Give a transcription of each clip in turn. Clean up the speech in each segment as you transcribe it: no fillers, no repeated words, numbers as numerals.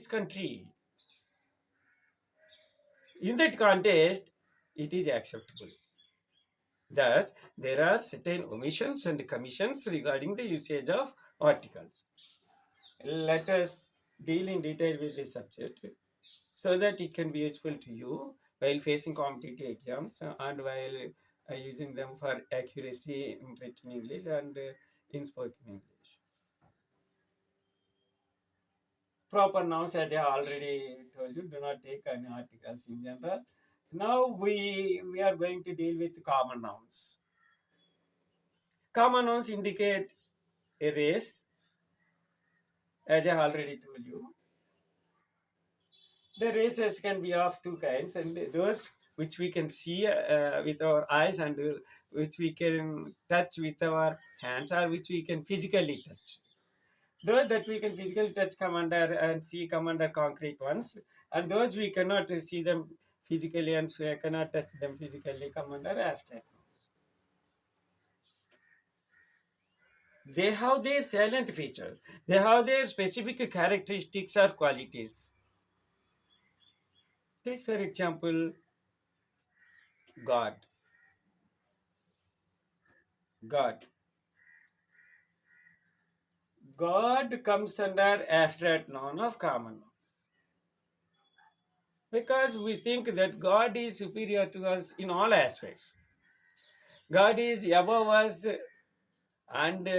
country. In that context, it is acceptable. Thus, there are certain omissions and commissions regarding the usage of articles. Let us deal in detail with this subject so that it can be useful to you while facing competitive exams and while using them for accuracy in written English and in spoken English. Proper nouns, as I already told you, do not take any articles in general. Now we are going to deal with common nouns. Common nouns indicate a race, as I already told you. The races can be of two kinds, and those which we can see with our eyes and which we can touch with our hands or which we can physically touch. Those that we can physically touch come under and see come under concrete ones, and those we cannot see them physically and so cannot touch them physically come under abstract nouns. They have their salient features. They have their specific characteristics or qualities. Take for example, God. God. God comes under abstract noun of common nouns. Because we think that God is superior to us in all aspects. God is above us and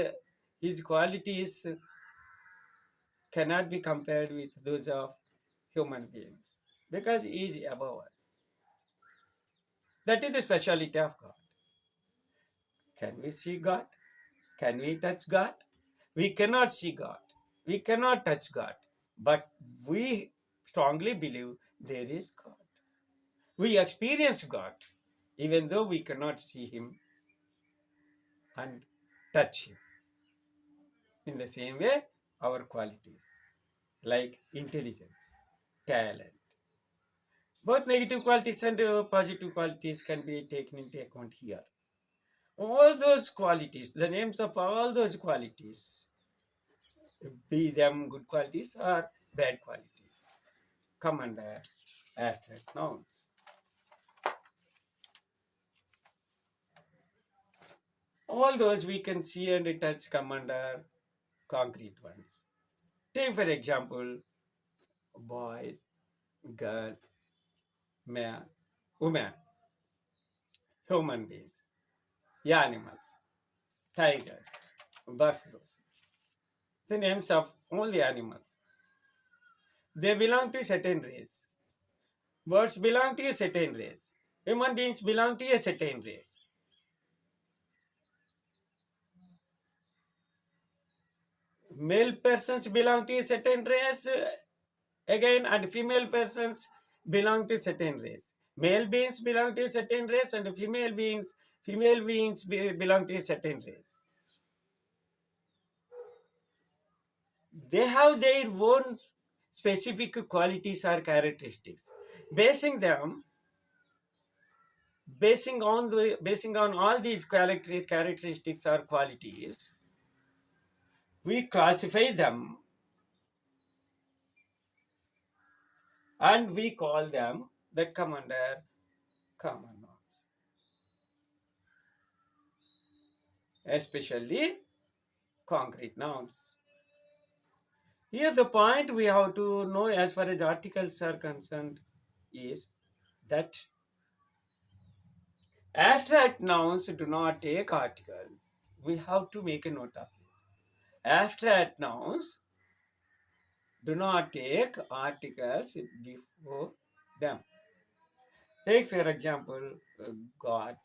his qualities cannot be compared with those of human beings because he is above us. That is the speciality of God. Can we see God? Can we touch God? We cannot see God. We cannot touch God. But we strongly believe there is God. We experience God even though we cannot see him and touch him. In the same way, our qualities like intelligence, talent, both negative qualities and positive qualities can be taken into account here. All those qualities, the names of all those qualities, be them good qualities or bad qualities, come under abstract nouns. All those we can see and touch come under concrete ones. Take for example, boys, girl, man, woman, human beings, animals, tigers, buffaloes. The names of only animals. They belong to a certain race. Birds belong to a certain race. Human beings belong to a certain race. Male persons belong to a certain race again, and female persons belong to a certain race. Male beings belong to a certain race, and female beings belong to a certain race. They have their own specific qualities or characteristics. Basing them, basing on all these characteristics or qualities, we classify them and we call them that come under common nouns, especially concrete nouns. Here the point we have to know as far as articles are concerned is that abstract nouns do not take articles. We have to make a note of this. Abstract nouns do not take articles before them. Take for example, God.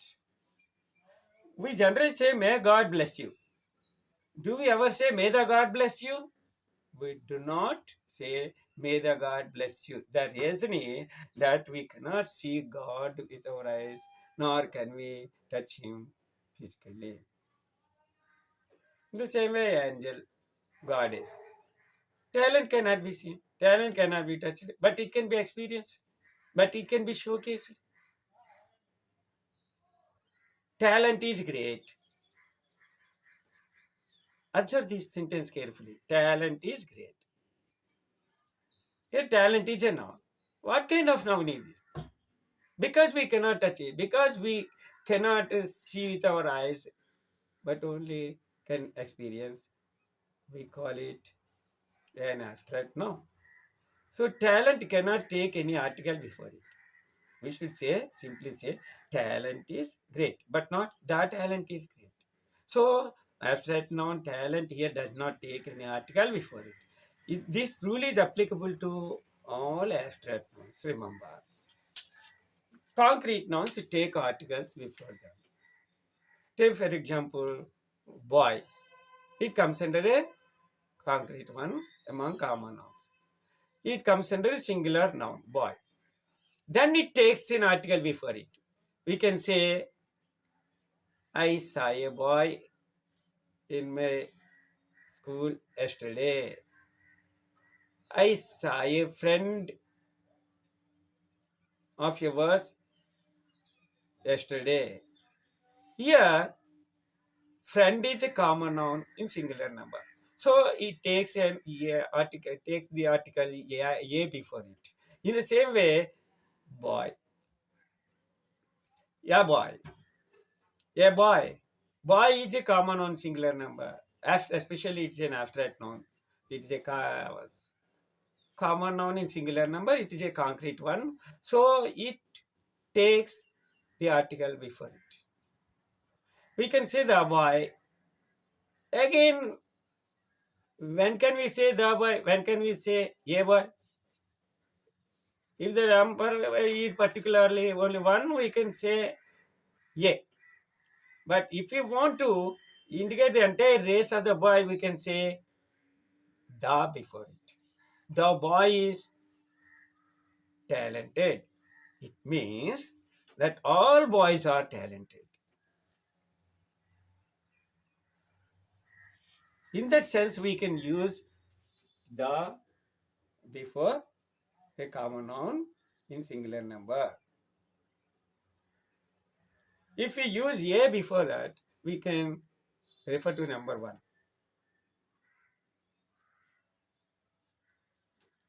We generally say, may God bless you. Do we ever say, may the God bless you? We do not say, may the God bless you. The reason is that we cannot see God with our eyes, nor can we touch him physically. In the same way, angel, goddess. Talent cannot be seen, talent cannot be touched, but it can be experienced, but it can be showcased. Talent is great. Observe this sentence carefully. Talent is great. A talent is a noun. What kind of noun is this? Because we cannot touch it, because we cannot see with our eyes, but only can experience, we call it an abstract noun. So talent cannot take any article before it. We should say, simply say, talent is great, but not the talent is great. So abstract noun talent here does not take any article before it. This rule is applicable to all abstract nouns. Remember, concrete nouns take articles before them. Take for example, boy. It comes under a concrete one among common nouns. It comes under a singular noun, boy. Then it takes an article before it. We can say, I saw a boy in my school yesterday. I saw a friend of yours yesterday. Here, friend is a common noun in singular number. So it takes an article, takes the article a before it. In the same way, boy, yeah boy, yeah boy. Boy is a common noun singular number. Especially it's an abstract noun. It is a common noun in singular number. It is a concrete one. So it takes the article before it. We can say the boy. Again, when can we say the boy? When can we say a boy? If the number is particularly only one, we can say a. But if you want to indicate the entire race of the boy, we can say the before it. The boy is talented. It means that all boys are talented. In that sense, we can use the before a common noun in singular number. If we use a before that, we can refer to number one.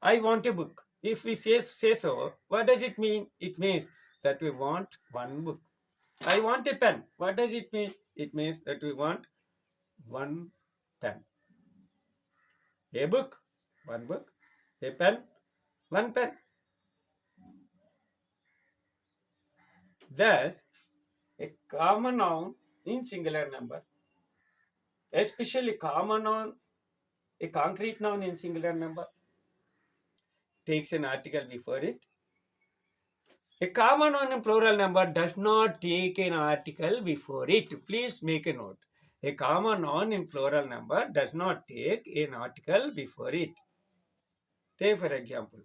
I want a book. If we say so, what does it mean? It means that we want one book. I want a pen. What does it mean? It means that we want one pen. A book, one book. A pen, one pen. Thus, a common noun in singular number, especially common noun, a concrete noun in singular number, takes an article before it. A common noun in plural number does not take an article before it. Please make a note. A common noun in plural number does not take an article before it. Take for example,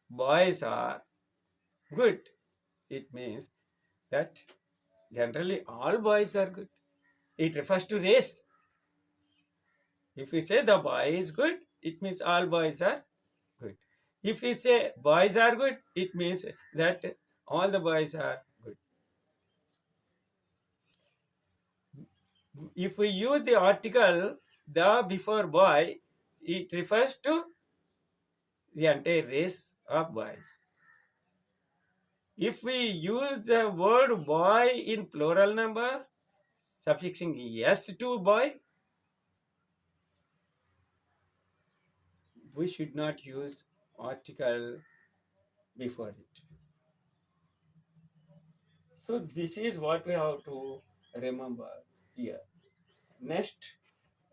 boys are good. It means that generally all boys are good. It refers to race. If we say the boy is good, it means all boys are good. If we say boys are good, it means that all the boys are good. If we use the article the before boy, it refers to the entire race of boys. If we use the word boy in plural number, suffixing s to boy, we should not use article before it. So this is what we have to remember here. Next,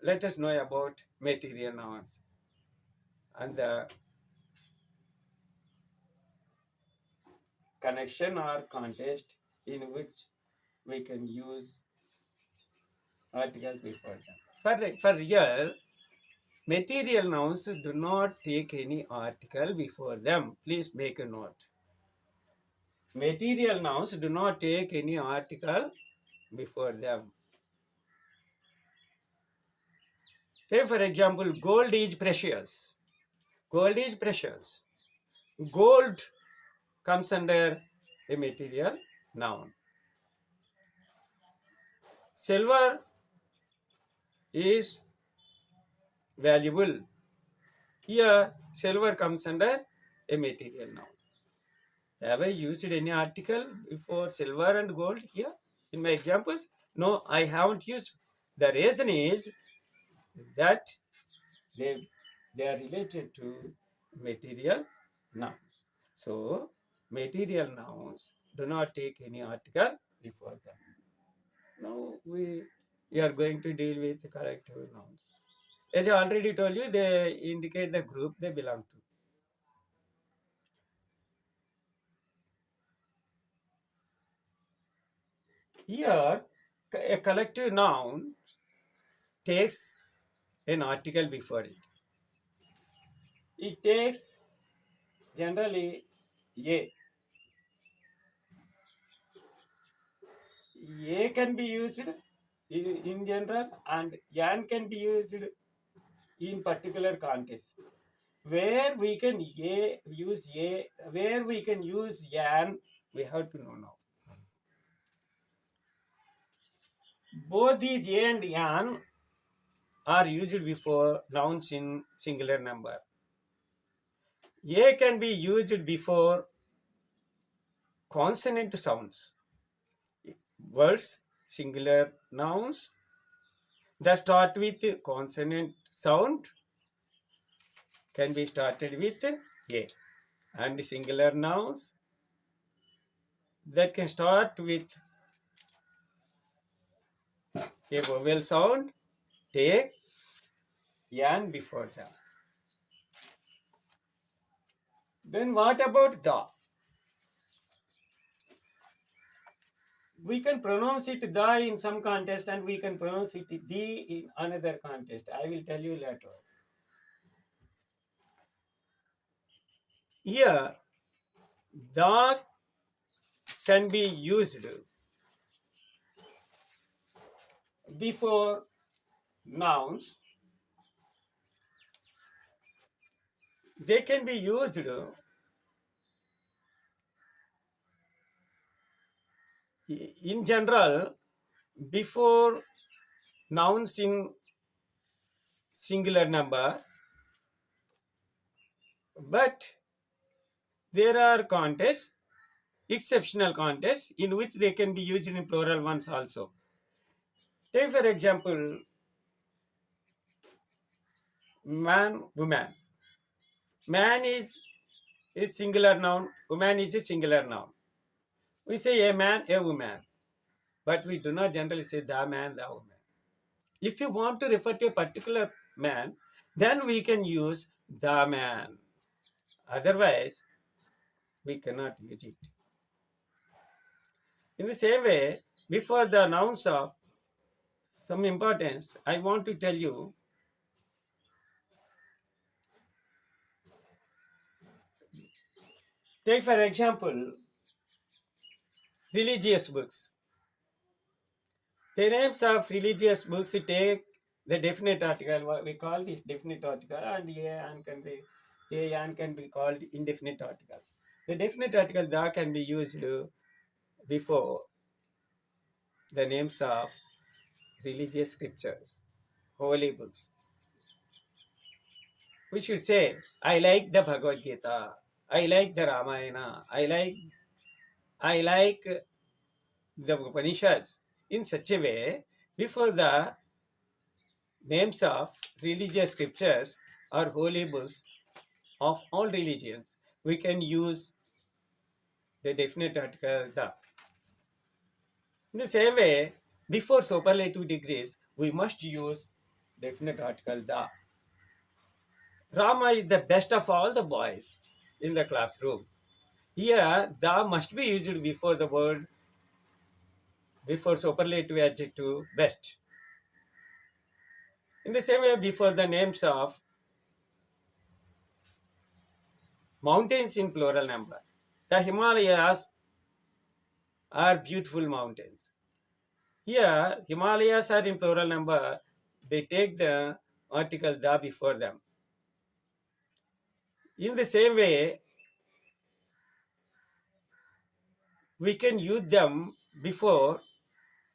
let us know about material nouns and the connection or context in which we can use articles before them. For real, material nouns do not take any article before them. Please make a note. Material nouns do not take any article before them. Take for example, gold is precious. Gold is precious. Gold comes under a material noun. Silver is valuable. Here, silver comes under a material noun. Have I used any article before silver and gold here in my examples? No, I haven't used. The reason is that they, they are related to material nouns. So, material nouns do not take any article before them. Now, we are going to deal with collective nouns. As I already told you, they indicate the group they belong to. Here, a collective noun takes an article before it. It takes generally a. A can be used in general and yan can be used in particular context. Where we can use a, where we can use yan, we have to know now. Both these a and yan are used before nouns in singular number. A can be used before consonant sounds. Words, singular nouns that start with consonant sound can be started with a, and singular nouns that can start with a vowel sound take yan before them. Then what about the? We can pronounce it the in some context and we can pronounce it the in another context. I will tell you later. Here, the can be used before nouns. They can be used in general before nouns in singular number, but there are contests, exceptional contests, in which they can be used in plural ones also. Take for example, man, woman. Man is a singular noun, woman is a singular noun. We say a man, a woman, but we do not generally say the man, the woman. If you want to refer to a particular man, then we can use the man. Otherwise, we cannot use it. In the same way, before the nouns of some importance, I want to tell you, take for example, religious books. The names of religious books take the definite article, what we call this definite article, and a and can be called indefinite articles. The definite article da can be used before the names of religious scriptures, holy books. We should say, I like the Bhagavad Gita, I like the Ramayana, I like the Upanishads. In such a way, before the names of religious scriptures or holy books of all religions, we can use the definite article the. In the same way, before superlative degrees, we must use definite article the. Rama is the best of all the boys in the classroom. Here, the must be used before the word, before superlative adjective best. In the same way, before the names of mountains in plural number. The Himalayas are beautiful mountains. Here, Himalayas are in plural number. They take the article the before them. In the same way, we can use them before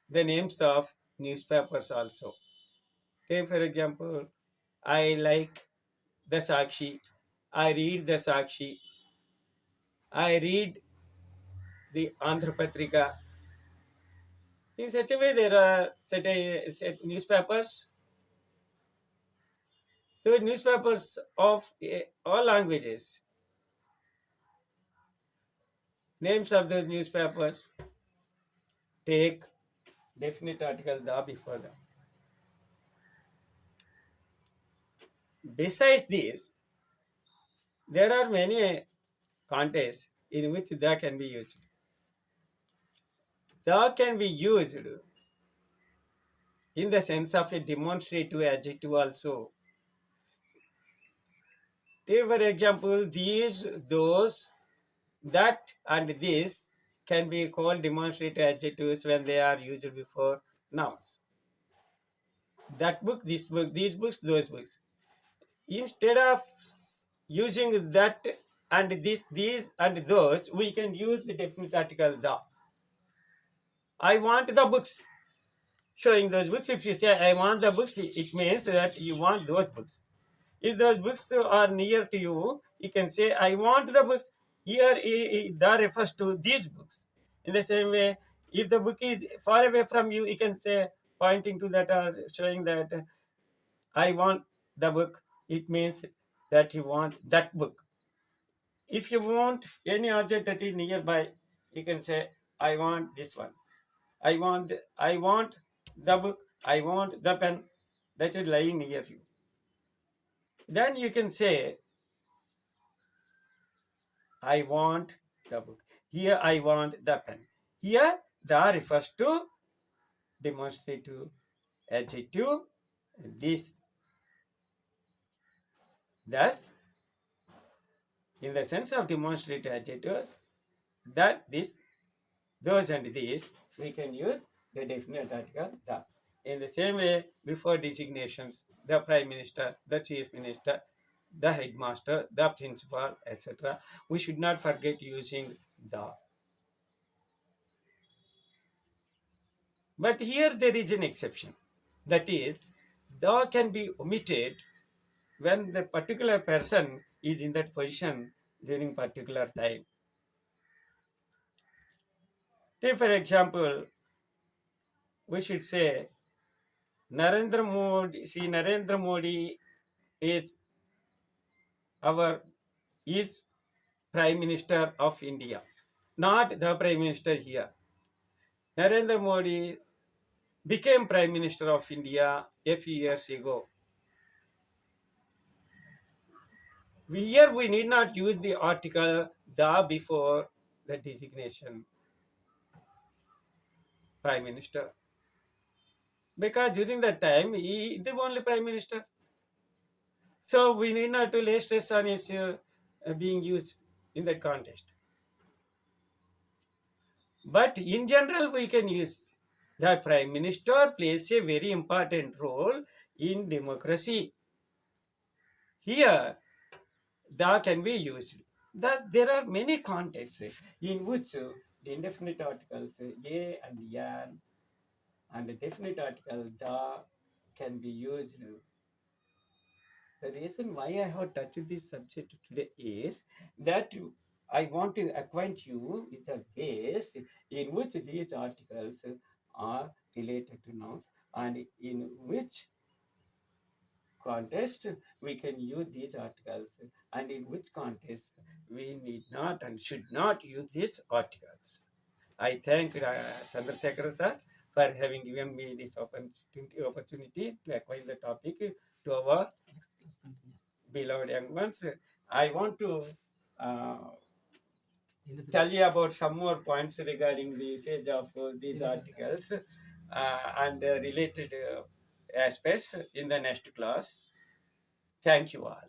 the names of newspapers also. Take for example, I like the Sakshi, I read the Sakshi, I read the Andhra Patrika. In such a way, there are set newspapers. There are newspapers of all languages. Names of those newspapers take definite article da before them. Besides this, there are many contexts in which the can be used. The can be used in the sense of a demonstrative adjective also. Take for example, these, those, that, and this can be called demonstrative adjectives when they are used before nouns. That book, this book, these books, those books. Instead of using that and this, these, and those, we can use the definite article the. I want the books. Showing those books, if you say I want the books, it means that you want those books. If those books are near to you, you can say I want the books. Here that refers to these books. In the same way, if the book is far away from you, you can say pointing to that or showing that I want the book. It means that you want that book. If you want any object that is nearby, you can say I want this one. I want the book. I want the pen that is lying near you. Then you can say I want the book. Here I want the pen. Here the refers to demonstrative adjective. This. Thus, in the sense of demonstrative adjectives, that, this, those, and these, we can use the definite article the. In the same way, before designations, the prime minister, the chief minister, the headmaster, the principal, etc., we should not forget using the. But here there is an exception. That is, the can be omitted when the particular person is in that position during particular time. Take for example, we should say Narendra Modi. See, Narendra Modi is our is Prime Minister of India, not the Prime Minister here. Narendra Modi became Prime Minister of India a few years ago. Here we need not use the article the before the designation Prime Minister, because during that time he is the only Prime Minister. So we need not to lay stress on his being used in that context. But in general, we can use the Prime Minister plays a very important role in democracy. Here, the can be used. There are many contexts in which the indefinite articles a and yan and the definite article the can be used. The reason why I have touched this subject today is that I want to acquaint you with the ways in which these articles are related to nouns and in which context we can use these articles and in which context we need not and should not use these articles. I thank Chandrasekhar sir for having given me this opportunity to acquaint the topic to our beloved young ones. I want to tell you about some more points regarding the usage of these articles and related aspects in the next class. Thank you all.